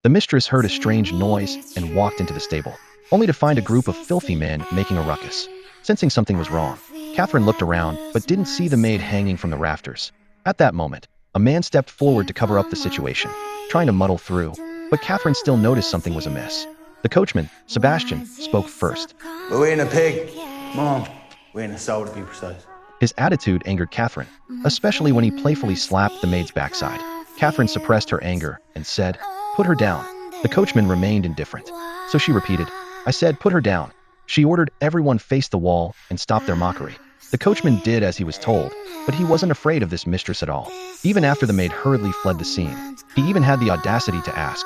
The mistress heard a strange noise and walked into the stable, only to find a group of filthy men making a ruckus. Sensing something was wrong, Catherine looked around but didn't see the maid hanging from the rafters. At that moment, a man stepped forward to cover up the situation, trying to muddle through, but Catherine still noticed something was amiss. The coachman, Sebastian, spoke first. We're eating a pig. Mom, we're eating a sow to be precise. His attitude angered Catherine, especially when he playfully slapped the maid's backside. Catherine suppressed her anger and said, "Put her down." The coachman remained indifferent, so she repeated, "I said put her down." She ordered everyone face the wall and stop their mockery. The coachman did as he was told, but he wasn't afraid of this mistress at all. Even after the maid hurriedly fled the scene, he even had the audacity to ask,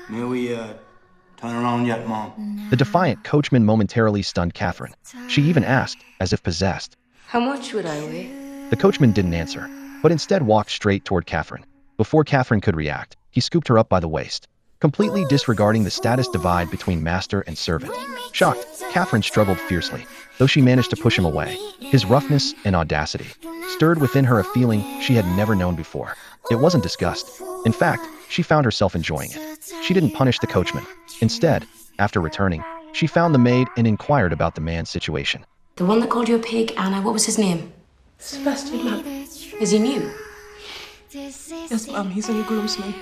"May we, turn around yet, Mom?" The defiant coachman momentarily stunned Catherine. She even asked, as if possessed. How much would I weigh? The coachman didn't answer, but instead walked straight toward Catherine. Before Catherine could react, he scooped her up by the waist, completely disregarding the status divide between master and servant. Shocked, Catherine struggled fiercely, though she managed to push him away. His roughness and audacity stirred within her a feeling she had never known before. It wasn't disgust. In fact, she found herself enjoying it. She didn't punish the coachman. Instead, after returning, she found the maid and inquired about the man's situation. The one that called you a pig, Anna, what was his name? Sebastian, ma'am. Is he new? Yes, ma'am, he's a new groomsman.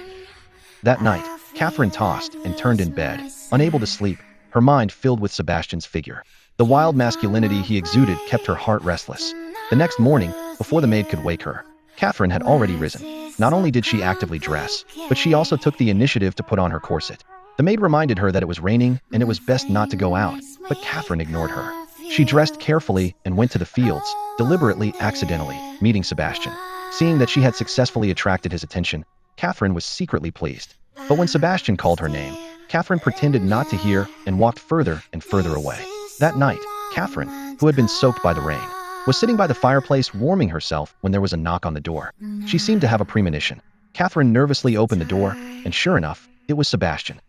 That night, Catherine tossed and turned in bed, unable to sleep, her mind filled with Sebastian's figure. The wild masculinity he exuded kept her heart restless. The next morning, before the maid could wake her, Catherine had already risen. Not only did she actively dress, but she also took the initiative to put on her corset. The maid reminded her that it was raining and it was best not to go out, but Catherine ignored her. She dressed carefully and went to the fields, deliberately accidentally, meeting Sebastian. Seeing that she had successfully attracted his attention, Catherine was secretly pleased. But when Sebastian called her name, Catherine pretended not to hear and walked further and further away. That night, Catherine, who had been soaked by the rain, was sitting by the fireplace warming herself when there was a knock on the door. She seemed to have a premonition. Catherine nervously opened the door, and sure enough, it was Sebastian.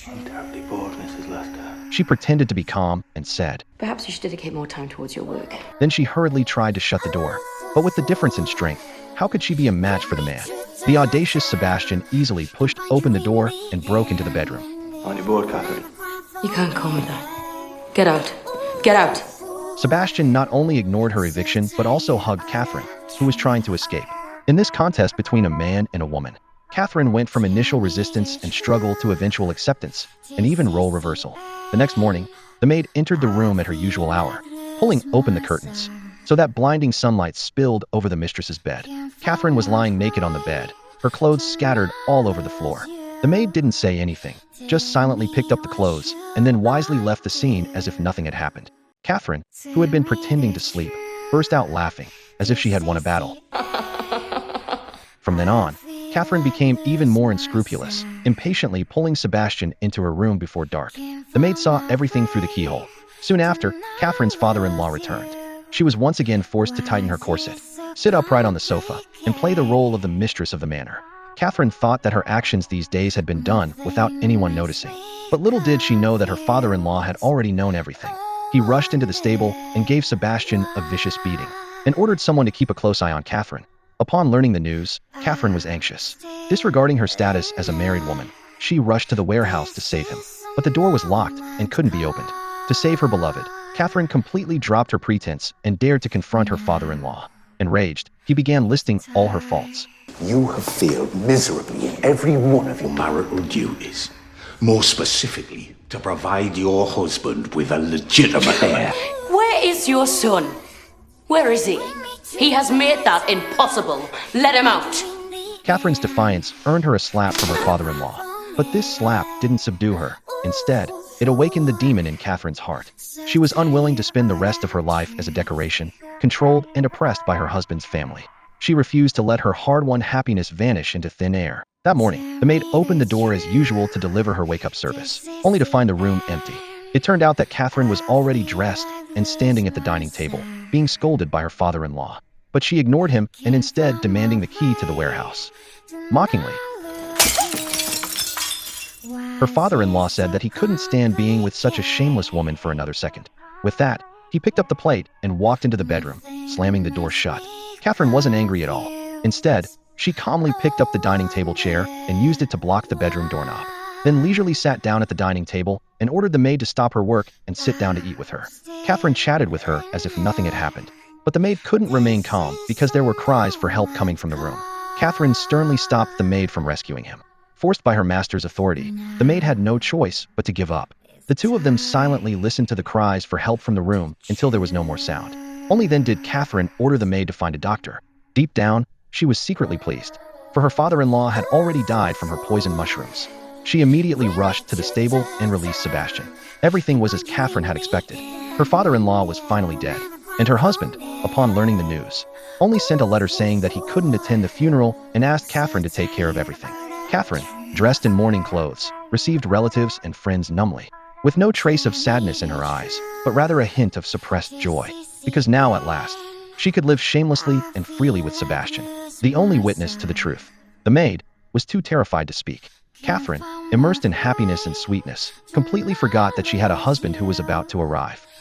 I'm terribly bored, Mrs. Lester. She pretended to be calm and said, Perhaps you should dedicate more time towards your work. Then she hurriedly tried to shut the door. But with the difference in strength, how could she be a match for the man? The audacious Sebastian easily pushed open the door and broke into the bedroom. Aren't you bored, Catherine? You can't call me that. Get out. Get out. Sebastian not only ignored her eviction, but also hugged Catherine, who was trying to escape. In this contest between a man and a woman, Catherine went from initial resistance and struggle to eventual acceptance, and even role reversal. The next morning, the maid entered the room at her usual hour, pulling open the curtains, so that blinding sunlight spilled over the mistress's bed. Catherine was lying naked on the bed, her clothes scattered all over the floor. The maid didn't say anything, just silently picked up the clothes, and then wisely left the scene as if nothing had happened. Catherine, who had been pretending to sleep, burst out laughing, as if she had won a battle. From then on, Catherine became even more unscrupulous, impatiently pulling Sebastian into her room before dark. The maid saw everything through the keyhole. Soon after, Catherine's father-in-law returned. She was once again forced to tighten her corset, sit upright on the sofa, and play the role of the mistress of the manor. Catherine thought that her actions these days had been done without anyone noticing. But little did she know that her father-in-law had already known everything. He rushed into the stable and gave Sebastian a vicious beating, and ordered someone to keep a close eye on Catherine. Upon learning the news, Catherine was anxious. Disregarding her status as a married woman, she rushed to the warehouse to save him. But the door was locked and couldn't be opened. To save her beloved, Catherine completely dropped her pretense and dared to confront her father-in-law. Enraged, he began listing all her faults. You have failed miserably in every one of your marital duties. More specifically, to provide your husband with a legitimate heir. Where is your son? Where is he? He has made that impossible. Let him out. Catherine's defiance earned her a slap from her father-in-law. But this slap didn't subdue her. Instead, it awakened the demon in Catherine's heart. She was unwilling to spend the rest of her life as a decoration, controlled and oppressed by her husband's family. She refused to let her hard-won happiness vanish into thin air. That morning, the maid opened the door as usual to deliver her wake-up service, only to find the room empty. It turned out that Catherine was already dressed and standing at the dining table, being scolded by her father-in-law. But she ignored him and instead demanding the key to the warehouse. Mockingly, her father-in-law said that he couldn't stand being with such a shameless woman for another second. With that, he picked up the plate and walked into the bedroom, slamming the door shut. Catherine wasn't angry at all. Instead, she calmly picked up the dining table chair and used it to block the bedroom doorknob. then leisurely sat down at the dining table and ordered the maid to stop her work and sit down to eat with her. Catherine chatted with her as if nothing had happened. But the maid couldn't remain calm because there were cries for help coming from the room. Catherine sternly stopped the maid from rescuing him. Forced by her master's authority, the maid had no choice but to give up. The two of them silently listened to the cries for help from the room until there was no more sound. Only then did Catherine order the maid to find a doctor. Deep down, she was secretly pleased, for her father-in-law had already died from her poisoned mushrooms. She immediately rushed to the stable and released Sebastian. Everything was as Catherine had expected. Her father-in-law was finally dead, and her husband, upon learning the news, only sent a letter saying that he couldn't attend the funeral and asked Catherine to take care of everything. Catherine, dressed in mourning clothes, received relatives and friends numbly, with no trace of sadness in her eyes, but rather a hint of suppressed joy, because now at last, she could live shamelessly and freely with Sebastian, the only witness to the truth. The maid was too terrified to speak. Catherine, immersed in happiness and sweetness, completely forgot that she had a husband who was about to arrive.